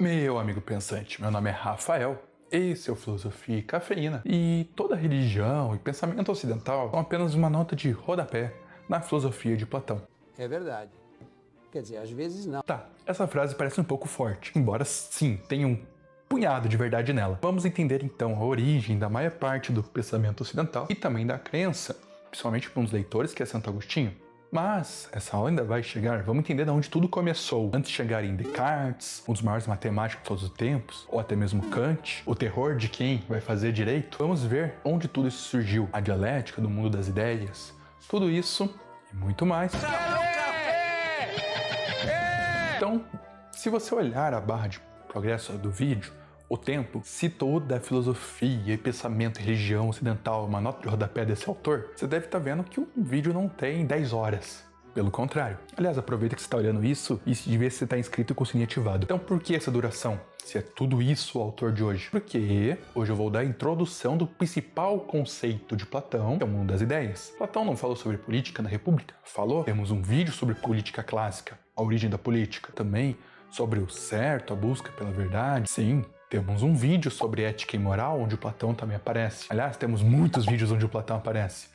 Meu amigo pensante, meu nome é Rafael, esse é o Filosofia e Cafeína, e toda religião e pensamento ocidental são apenas uma nota de rodapé na filosofia de Platão. É verdade. Quer dizer, às vezes não. Tá, essa frase parece um pouco forte, embora sim tenha um punhado de verdade nela. Vamos entender então a origem da maior parte do pensamento ocidental e também da crença, principalmente para uns leitores que é Santo Agostinho. Mas essa aula ainda vai chegar, vamos entender de onde tudo começou. Antes de chegar em Descartes, um dos maiores matemáticos de todos os tempos, ou até mesmo Kant, o terror de quem vai fazer direito, vamos ver onde tudo isso surgiu. A dialética do mundo das ideias, tudo isso e muito mais. Então, se você olhar a barra de progresso do vídeo, o tempo, se toda a filosofia e pensamento e religião ocidental é uma nota de rodapé desse autor, você deve estar vendo que um vídeo não tem 10 horas. Pelo contrário. Aliás, aproveita que você está olhando isso e se devia estar inscrito com o sininho ativado. Então por que essa duração? Se é tudo isso o autor de hoje? Porque hoje eu vou dar a introdução do principal conceito de Platão, que é o mundo das ideias. Platão não falou sobre política na República? Falou. Temos um vídeo sobre política clássica, a origem da política. Também sobre o certo, a busca pela verdade. Sim. Temos um vídeo sobre ética e moral, onde o Platão também aparece. Aliás, temos muitos vídeos onde o Platão aparece.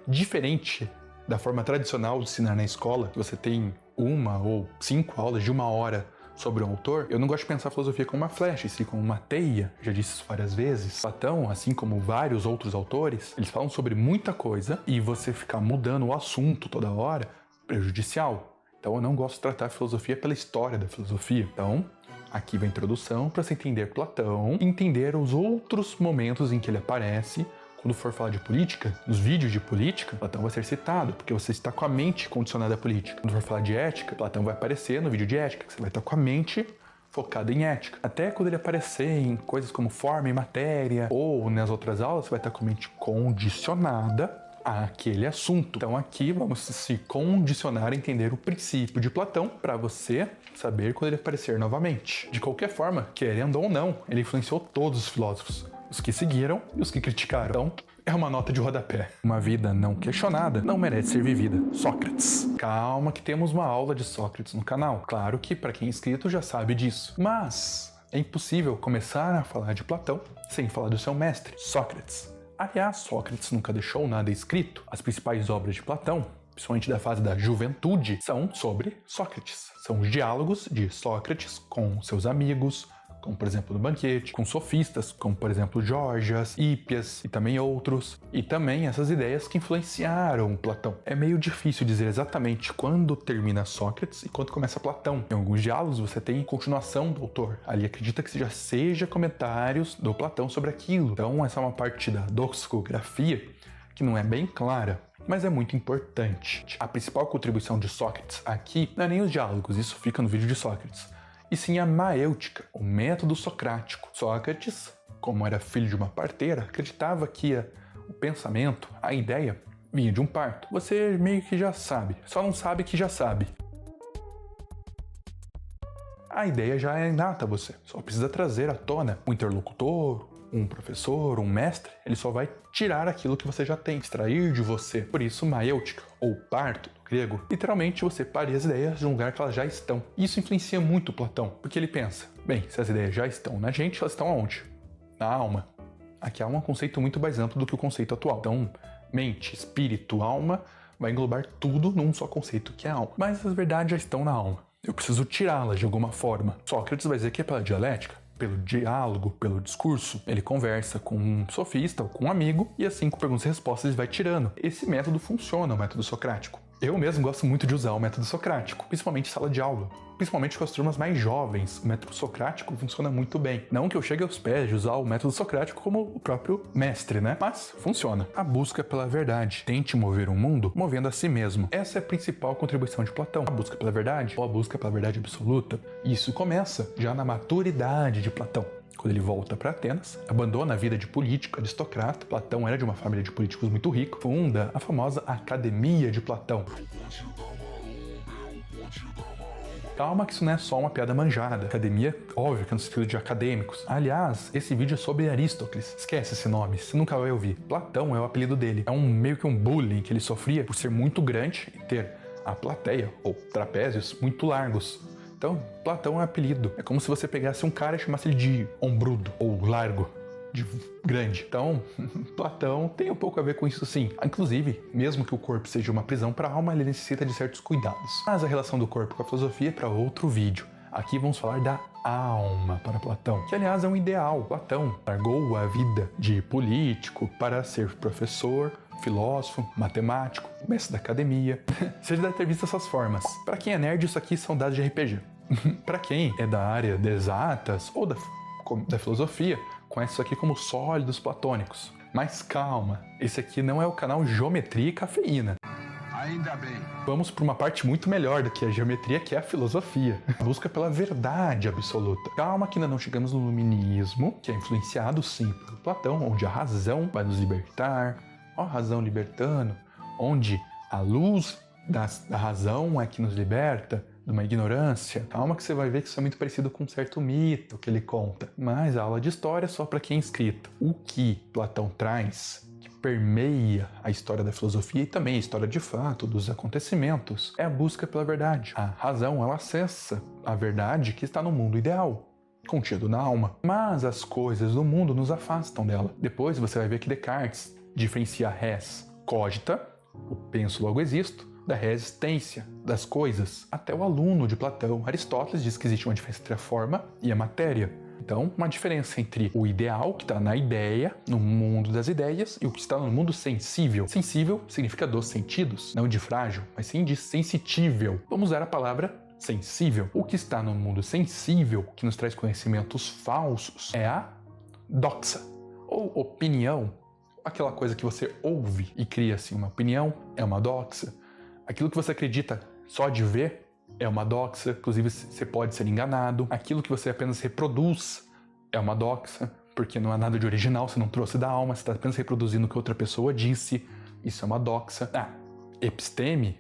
Diferente da forma tradicional de ensinar na escola, que você tem 1 ou 5 aulas de 1 hora sobre o autor, eu não gosto de pensar a filosofia como uma flecha, e sim como uma teia. Já disse isso várias vezes. Platão, assim como vários outros autores, eles falam sobre muita coisa, e você ficar mudando o assunto toda hora, prejudicial. Então eu não gosto de tratar a filosofia pela história da filosofia. Então, aqui vai a introdução para você entender Platão, entender os outros momentos em que ele aparece. Quando for falar de política, nos vídeos de política, Platão vai ser citado, porque você está com a mente condicionada à política. Quando for falar de ética, Platão vai aparecer no vídeo de ética, que você vai estar com a mente focada em ética. Até quando ele aparecer em coisas como forma e matéria, ou nas outras aulas, você vai estar com a mente condicionada àquele assunto. Então aqui vamos se condicionar a entender o princípio de Platão para você saber quando ele aparecer novamente. De qualquer forma, querendo ou não, ele influenciou todos os filósofos, os que seguiram e os que criticaram. Então, é uma nota de rodapé. Uma vida não questionada não merece ser vivida. Sócrates. Calma que temos uma aula de Sócrates no canal. Claro que para quem é inscrito já sabe disso. Mas é impossível começar a falar de Platão sem falar do seu mestre, Sócrates. Aliás, Sócrates nunca deixou nada escrito. As principais obras de Platão, principalmente da fase da juventude, são sobre Sócrates. São os diálogos de Sócrates com seus amigos, como por exemplo no banquete, com sofistas, como por exemplo Gorgias, Hípias e também outros, e também essas ideias que influenciaram Platão. É meio difícil dizer exatamente quando termina Sócrates e quando começa Platão. Em alguns diálogos você tem continuação do autor, ali acredita que já seja comentários do Platão sobre aquilo. Então essa é uma parte da doxicografia que não é bem clara, mas é muito importante. A principal contribuição de Sócrates aqui não é nem os diálogos, isso fica no vídeo de Sócrates, e sim a maêutica, o método socrático. Sócrates, como era filho de uma parteira, acreditava que o pensamento, a ideia, vinha de um parto. Você meio que já sabe, só não sabe que já sabe. A ideia já é inata a você, só precisa trazer à tona um interlocutor, um professor, um mestre, ele só vai tirar aquilo que você já tem, extrair de você. Por isso, maêutica, ou parto, do grego, literalmente você paria as ideias de um lugar que elas já estão. Isso influencia muito Platão, porque ele pensa, bem, se as ideias já estão na gente, elas estão aonde? Na alma. Aqui a alma é um conceito muito mais amplo do que o conceito atual. Então, mente, espírito, alma, vai englobar tudo num só conceito que é a alma. Mas as verdades já estão na alma. Eu preciso tirá-las de alguma forma. Sócrates vai dizer que é pela dialética, pelo diálogo, pelo discurso. Ele conversa com um sofista ou com um amigo e assim com perguntas e respostas ele vai tirando. Esse método funciona, o método socrático. Eu mesmo gosto muito de usar o método socrático, principalmente em sala de aula. Principalmente com as turmas mais jovens, o método socrático funciona muito bem. Não que eu chegue aos pés de usar o método socrático como o próprio mestre, né? Mas funciona. A busca pela verdade. Tente mover o mundo movendo a si mesmo. Essa é a principal contribuição de Platão. A busca pela verdade, ou a busca pela verdade absoluta. Isso começa já na maturidade de Platão. Quando ele volta para Atenas, abandona a vida de político, aristocrata. Platão era de uma família de políticos muito rica. Funda a famosa Academia de Platão. Calma que isso não é só uma piada manjada. Academia, óbvio que é no sentido de acadêmicos. Aliás, esse vídeo é sobre Aristóteles. Esquece esse nome, você nunca vai ouvir. Platão é o apelido dele. É meio que um bullying que ele sofria por ser muito grande e ter a plateia, ou trapézios, muito largos. Então, Platão é um apelido. É como se você pegasse um cara e chamasse ele de ombrudo ou largo, de grande. Então, Platão tem um pouco a ver com isso sim. Inclusive, mesmo que o corpo seja uma prisão para a alma, ele necessita de certos cuidados. Mas a relação do corpo com a filosofia é para outro vídeo. Aqui vamos falar da alma para Platão, que aliás é um ideal. Platão largou a vida de político para ser professor, filósofo, matemático, mestre da academia. Você já deve ter visto essas formas. Para quem é nerd, isso aqui são dados de RPG. Para quem é da área de exatas ou da filosofia, conhece isso aqui como sólidos platônicos. Mas calma, esse aqui não é o canal Geometria e Cafeína. Ainda bem. Vamos para uma parte muito melhor do que a geometria, que é a filosofia. A busca pela verdade absoluta. Calma que ainda não chegamos no iluminismo, que é influenciado sim por Platão, onde a razão vai nos libertar. Ó, a razão libertando, onde a luz da razão é que nos liberta de uma ignorância. Calma que você vai ver que isso é muito parecido com um certo mito que ele conta. Mas a aula de história é só para quem é inscrito. O que Platão traz, que permeia a história da filosofia e também a história de fato dos acontecimentos, é a busca pela verdade. A razão, ela acessa a verdade que está no mundo ideal, contido na alma. Mas as coisas do mundo nos afastam dela. Depois você vai ver que Descartes diferencia a res cogita, o penso logo existo, da resistência das coisas. Até o aluno de Platão, Aristóteles, diz que existe uma diferença entre a forma e a matéria. Então, uma diferença entre o ideal, que está na ideia, no mundo das ideias, e o que está no mundo sensível. Sensível significa dos sentidos, não de frágil, mas sim de sensitível. Vamos usar a palavra sensível. O que está no mundo sensível, que nos traz conhecimentos falsos, é a doxa, ou opinião. Aquela coisa que você ouve e cria assim uma opinião é uma doxa. Aquilo que você acredita só de ver é uma doxa, inclusive você pode ser enganado. Aquilo que você apenas reproduz é uma doxa, porque não há nada de original, você não trouxe da alma, você está apenas reproduzindo o que outra pessoa disse. Isso é uma doxa. Episteme,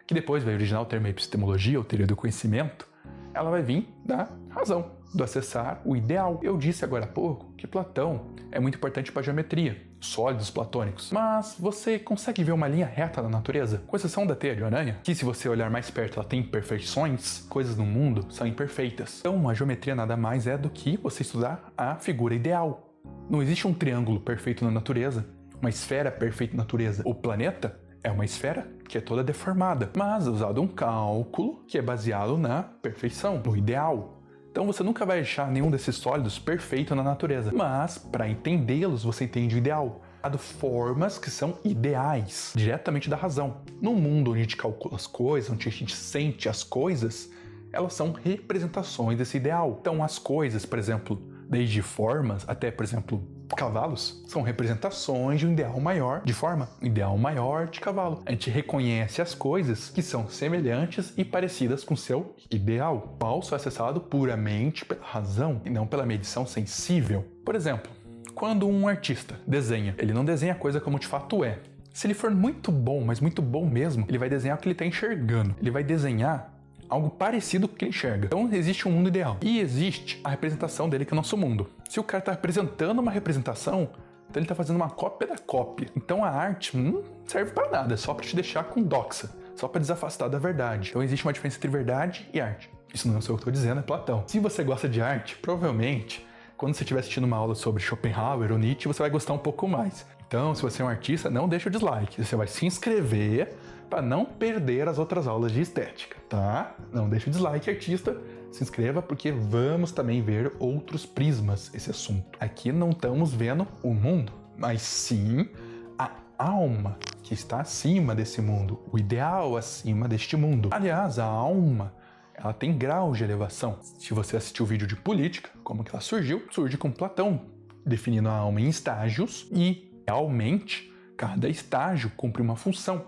que depois vai originar o termo epistemologia, ou teoria do conhecimento, ela vai vir da razão, do acessar o ideal. Eu disse agora há pouco que Platão é muito importante para a geometria, sólidos platônicos. Mas você consegue ver uma linha reta na natureza? Com exceção da teia de aranha, que se você olhar mais perto ela tem imperfeições, coisas no mundo são imperfeitas. Então a geometria nada mais é do que você estudar a figura ideal. Não existe um triângulo perfeito na natureza, uma esfera perfeita na natureza. O planeta é uma esfera que é toda deformada, mas é usado um cálculo que é baseado na perfeição, no ideal. Então você nunca vai achar nenhum desses sólidos perfeito na natureza, mas para entendê-los você entende o ideal, dado formas que são ideais, diretamente da razão. No mundo onde a gente calcula as coisas, onde a gente sente as coisas, elas são representações desse ideal. Então as coisas, por exemplo, desde formas até, por exemplo, cavalos, são representações de um ideal maior de forma, um ideal maior de cavalo. A gente reconhece as coisas que são semelhantes e parecidas com seu ideal, qual só é acessado puramente pela razão e não pela medição sensível. Por exemplo, quando um artista desenha, ele não desenha a coisa como de fato é. Se ele for muito bom, mas muito bom mesmo, ele vai desenhar o que ele está enxergando. Ele vai desenhar algo parecido com o que ele enxerga. Então existe um mundo ideal. E existe a representação dele, que é o nosso mundo. Se o cara está representando uma representação, então ele está fazendo uma cópia da cópia. Então a arte não serve para nada, é só para te deixar com doxa, só para desafastar da verdade. Então existe uma diferença entre verdade e arte. Isso não é só eu que estou dizendo, é Platão. Se você gosta de arte, provavelmente, quando você estiver assistindo uma aula sobre Schopenhauer ou Nietzsche, você vai gostar um pouco mais. Então, se você é um artista, não deixa o dislike. Você vai se inscrever para não perder as outras aulas de estética, tá? Não deixa o dislike, artista. Se inscreva, porque vamos também ver outros prismas esse assunto. Aqui não estamos vendo o mundo, mas sim a alma que está acima desse mundo, o ideal acima deste mundo. Aliás, a alma, ela tem grau de elevação. Se você assistiu o vídeo de política, como que ela surgiu? Surge com Platão, definindo a alma em estágios e, realmente, cada estágio cumpre uma função.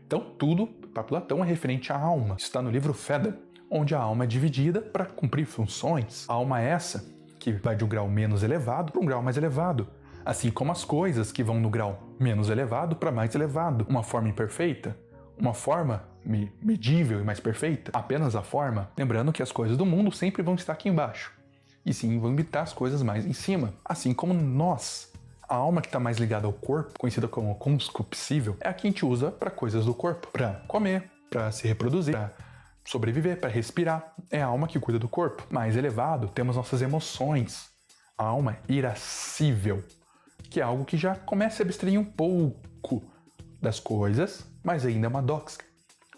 Então, tudo para Platão é referente à alma. Isso está no livro Fedon, onde a alma é dividida para cumprir funções. A alma é essa, que vai de um grau menos elevado para um grau mais elevado. Assim como as coisas que vão no grau menos elevado para mais elevado. Uma forma imperfeita, uma forma medível e mais perfeita, apenas a forma. Lembrando que as coisas do mundo sempre vão estar aqui embaixo. E sim, vão imitar as coisas mais em cima. Assim como nós. A alma que está mais ligada ao corpo, conhecida como conscupiscível, é a que a gente usa para coisas do corpo. Para comer, para se reproduzir, para sobreviver, para respirar. É a alma que cuida do corpo. Mais elevado, temos nossas emoções. A alma é irascível, que é algo que já começa a abstrair um pouco das coisas, mas ainda é uma dóxica.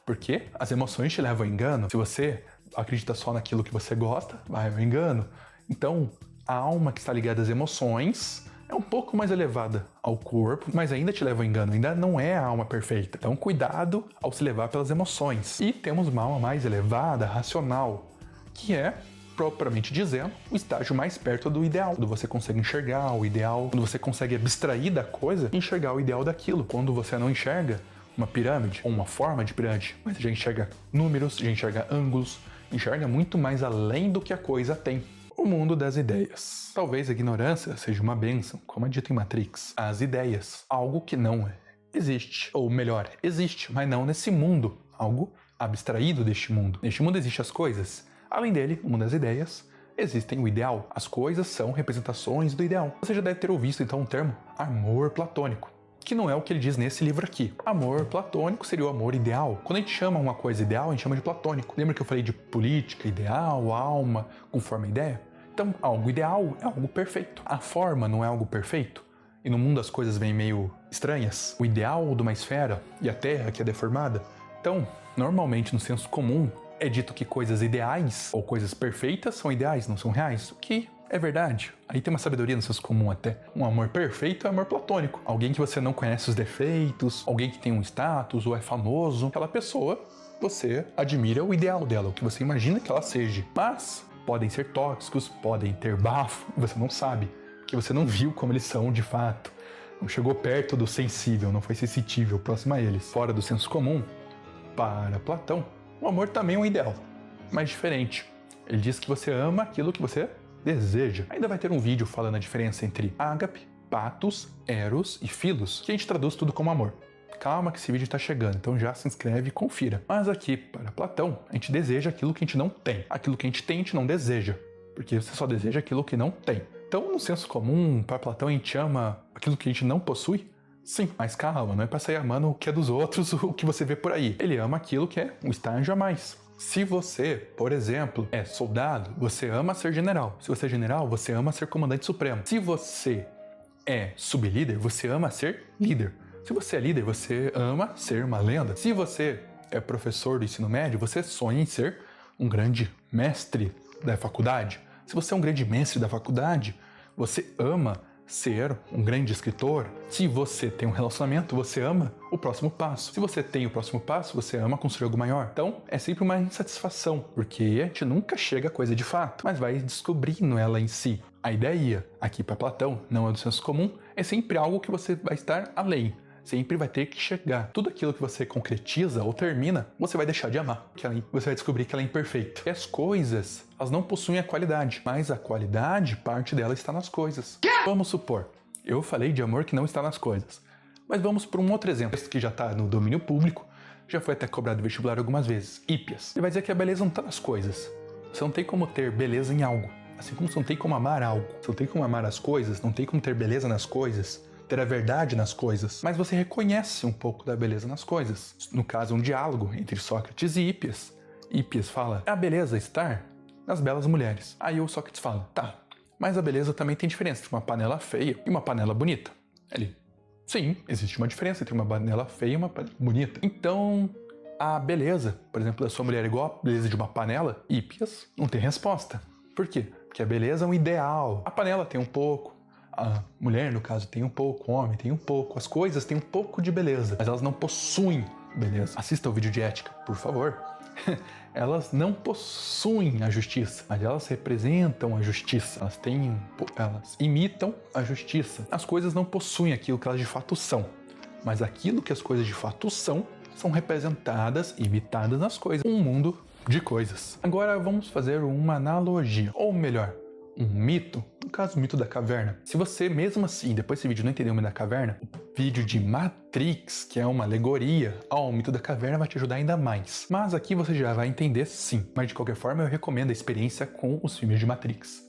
Porque as emoções te levam ao engano. Se você acredita só naquilo que você gosta, vai ao engano. Então, a alma que está ligada às emoções é um pouco mais elevada ao corpo, mas ainda te leva ao engano, ainda não é a alma perfeita. Então, cuidado ao se levar pelas emoções. E temos uma alma mais elevada, racional, que é, propriamente dizendo, o estágio mais perto do ideal. Quando você consegue enxergar o ideal, quando você consegue abstrair da coisa e enxergar o ideal daquilo. Quando você não enxerga uma pirâmide ou uma forma de pirâmide, mas já enxerga números, já enxerga ângulos, enxerga muito mais além do que a coisa tem. O mundo das ideias. Talvez a ignorância seja uma bênção, como é dito em Matrix. As ideias, algo que não existe. Ou melhor, existe, mas não nesse mundo. Algo abstraído deste mundo. Neste mundo existem as coisas. Além dele, o mundo das ideias, existem o ideal. As coisas são representações do ideal. Você já deve ter ouvido então o termo amor platônico, que não é o que ele diz nesse livro aqui. Amor platônico seria o amor ideal. Quando a gente chama uma coisa ideal, a gente chama de platônico. Lembra que eu falei de política, ideal, alma, com forma e ideia? Então, algo ideal é algo perfeito. A forma não é algo perfeito? E no mundo as coisas vêm meio estranhas. O ideal de uma esfera e a Terra que é deformada. Então, normalmente no senso comum, é dito que coisas ideais ou coisas perfeitas são ideais, não são reais. O que é verdade. Aí tem uma sabedoria no senso comum até. Um amor perfeito é amor platônico. Alguém que você não conhece os defeitos, alguém que tem um status ou é famoso. Aquela pessoa, você admira o ideal dela, o que você imagina que ela seja. Mas podem ser tóxicos, podem ter bafo, você não sabe, porque você não viu como eles são de fato. Não chegou perto do sensível, não foi sensitível, próximo a eles. Fora do senso comum, para Platão, o amor também é um ideal, mas diferente. Ele diz que você ama aquilo que você deseja. Ainda vai ter um vídeo falando a diferença entre ágape, patos, eros e filos, que a gente traduz tudo como amor. Calma que esse vídeo está chegando, então já se inscreve e confira. Mas aqui, para Platão, a gente deseja aquilo que a gente não tem. Aquilo que a gente tem, a gente não deseja, porque você só deseja aquilo que não tem. Então, no senso comum, para Platão, a gente ama aquilo que a gente não possui? Sim, mas calma, não é para sair amando o que é dos outros, o que você vê por aí. Ele ama aquilo que é um estágio a mais. Se você, por exemplo, é soldado, você ama ser general. Se você é general, você ama ser comandante supremo. Se você é sublíder, você ama ser líder. Se você é líder, você ama ser uma lenda. Se você é professor do ensino médio, você sonha em ser um grande mestre da faculdade. Se você é um grande mestre da faculdade, você ama ser um grande escritor. Se você tem um relacionamento, você ama o próximo passo. Se você tem o próximo passo, você ama construir algo maior. Então, é sempre uma insatisfação, porque a gente nunca chega a coisa de fato, mas vai descobrindo ela em si. A ideia, aqui para Platão, não é do senso comum, é sempre algo que você vai estar além. Sempre vai ter que chegar. Tudo aquilo que você concretiza ou termina, você vai deixar de amar. Você vai descobrir que ela é imperfeita. E as coisas, elas não possuem a qualidade, mas a qualidade, parte dela está nas coisas. Vamos supor, eu falei de amor que não está nas coisas. Mas vamos por um outro exemplo, que já está no domínio público, já foi até cobrado vestibular algumas vezes. Hípias. Ele vai dizer que a beleza não está nas coisas. Você não tem como ter beleza em algo. Assim como você não tem como amar algo. Você não tem como amar as coisas, não tem como ter beleza nas coisas. Ter a verdade nas coisas, mas você reconhece um pouco da beleza nas coisas. No caso, um diálogo entre Sócrates e Hípias. Hípias fala, a beleza está nas belas mulheres. Aí o Sócrates fala, tá, mas a beleza também tem diferença entre uma panela feia e uma panela bonita. Ele, sim, existe uma diferença entre uma panela feia e uma panela bonita. Então, a beleza, por exemplo, da sua mulher é igual a beleza de uma panela? Hípias não tem resposta. Por quê? Porque a beleza é um ideal. A panela tem um pouco, a mulher, no caso, tem um pouco, o homem tem um pouco, as coisas têm um pouco de beleza, mas elas não possuem beleza. Assista o vídeo de ética, por favor. Elas não possuem a justiça, mas elas representam a justiça. Elas imitam a justiça. As coisas não possuem aquilo que elas de fato são, mas aquilo que as coisas de fato são representadas e imitadas nas coisas. Um mundo de coisas. Agora vamos fazer uma analogia, ou melhor, um mito, no caso o mito da caverna. Se você mesmo assim, depois desse vídeo não entendeu o mito da caverna, o vídeo de Matrix, que é uma alegoria ao mito da caverna, vai te ajudar ainda mais. Mas aqui você já vai entender sim, mas de qualquer forma eu recomendo a experiência com os filmes de Matrix.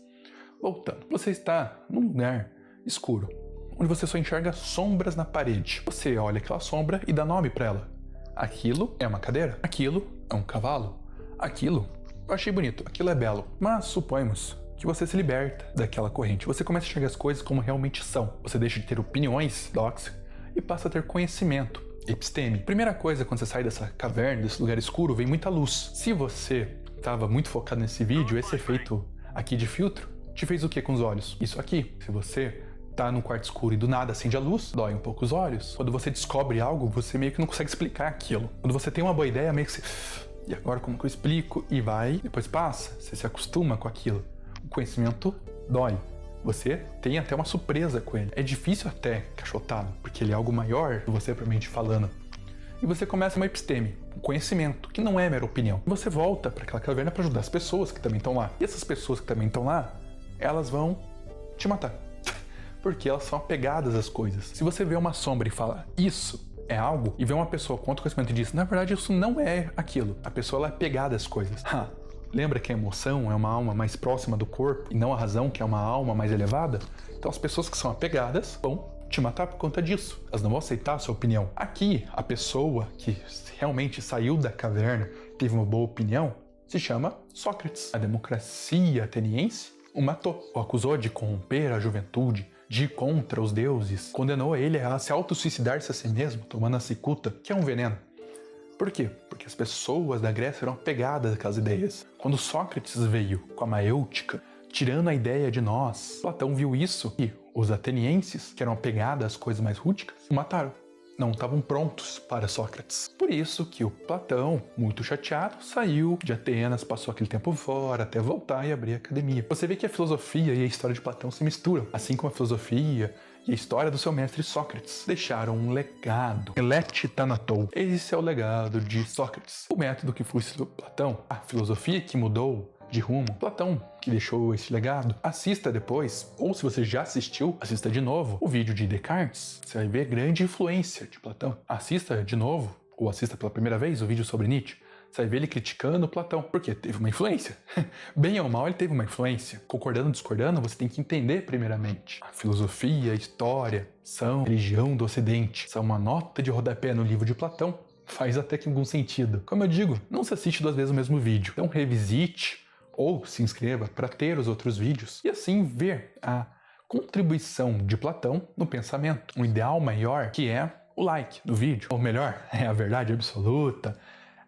Voltando, você está num lugar escuro, onde você só enxerga sombras na parede. Você olha aquela sombra e dá nome para ela. Aquilo é uma cadeira, aquilo é um cavalo, Aquilo eu achei bonito, aquilo é belo, mas suponhamos que você se liberta daquela corrente. Você começa a enxergar as coisas como realmente são. Você deixa de ter opiniões, doxa, e passa a ter conhecimento, episteme. Primeira coisa, quando você sai dessa caverna, desse lugar escuro, vem muita luz. Se você estava muito focado nesse vídeo, esse efeito aqui de filtro te fez o que com os olhos? Isso aqui. Se você tá num quarto escuro e do nada acende a luz, dói um pouco os olhos. Quando você descobre algo, você meio que não consegue explicar aquilo. Quando você tem uma boa ideia, meio que você... E agora como que eu explico? E vai, depois passa. Você se acostuma com aquilo. O conhecimento dói. Você tem até uma surpresa com ele. É difícil até cachotá-lo, porque ele é algo maior que você propriamente falando. E você começa uma episteme, um conhecimento, que não é mera opinião. E você volta para aquela caverna para ajudar as pessoas que também estão lá. E essas pessoas que também estão lá, elas vão te matar. Porque elas são apegadas às coisas. Se você vê uma sombra e fala, isso é algo, e vê uma pessoa com outro conhecimento e diz, na verdade isso não é aquilo. A pessoa ela é apegada às coisas. Lembra que a emoção é uma alma mais próxima do corpo e não a razão, que é uma alma mais elevada? Então as pessoas que são apegadas vão te matar por conta disso. Elas não vão aceitar a sua opinião. Aqui, a pessoa que realmente saiu da caverna, teve uma boa opinião, se chama Sócrates. A democracia ateniense o matou. O acusou de corromper a juventude, de ir contra os deuses. Condenou ele a se autossuicidar-se a si mesmo, tomando a cicuta, que é um veneno. Por quê? Porque as pessoas da Grécia eram apegadas àquelas ideias. Quando Sócrates veio com a maêutica, tirando a ideia de nós, Platão viu isso e os atenienses, que eram apegados às coisas mais rústicas, o mataram. Não estavam prontos para Sócrates. Por isso que o Platão, muito chateado, saiu de Atenas, passou aquele tempo fora, até voltar e abrir a academia. Você vê que a filosofia e a história de Platão se misturam, assim como a filosofia e a história do seu mestre Sócrates deixaram um legado. Elete Thanatou. Esse é o legado de Sócrates. O método que fusilou Platão, a filosofia que mudou de rumo, Platão que deixou esse legado. Assista depois, ou se você já assistiu, assista de novo o vídeo de Descartes. Você vai ver grande influência de Platão. Assista de novo, ou assista pela primeira vez o vídeo sobre Nietzsche. Você vai ver ele criticando Platão, porque teve uma influência. Bem ou mal, ele teve uma influência. Concordando ou discordando, você tem que entender primeiramente. A filosofia, a história, são religião do Ocidente. São uma nota de rodapé no livro de Platão. Faz até que algum sentido. Como eu digo, não se assiste 2 vezes o mesmo vídeo. Então revisite ou se inscreva para ter os outros vídeos e assim ver a contribuição de Platão no pensamento. Um ideal maior que é o like do vídeo. Ou melhor, é a verdade absoluta.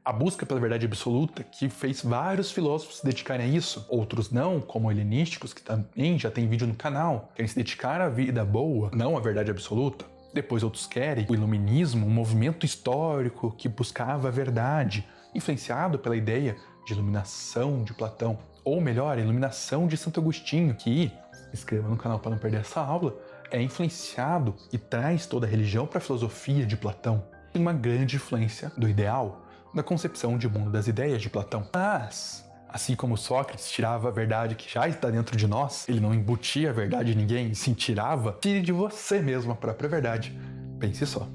A busca pela verdade absoluta que fez vários filósofos se dedicarem a isso. Outros não, como helenísticos, que também já tem vídeo no canal, querem se dedicar à vida boa, não à verdade absoluta. Depois outros querem o iluminismo, um movimento histórico que buscava a verdade, influenciado pela ideia de iluminação de Platão, ou melhor, a iluminação de Santo Agostinho, que, se inscreva no canal para não perder essa aula, é influenciado e traz toda a religião para a filosofia de Platão. Tem uma grande influência do ideal, da concepção de mundo das ideias de Platão. Mas, assim como Sócrates tirava a verdade que já está dentro de nós, ele não embutia a verdade em ninguém, e sim tirava, tire de você mesmo a própria verdade. Pense só.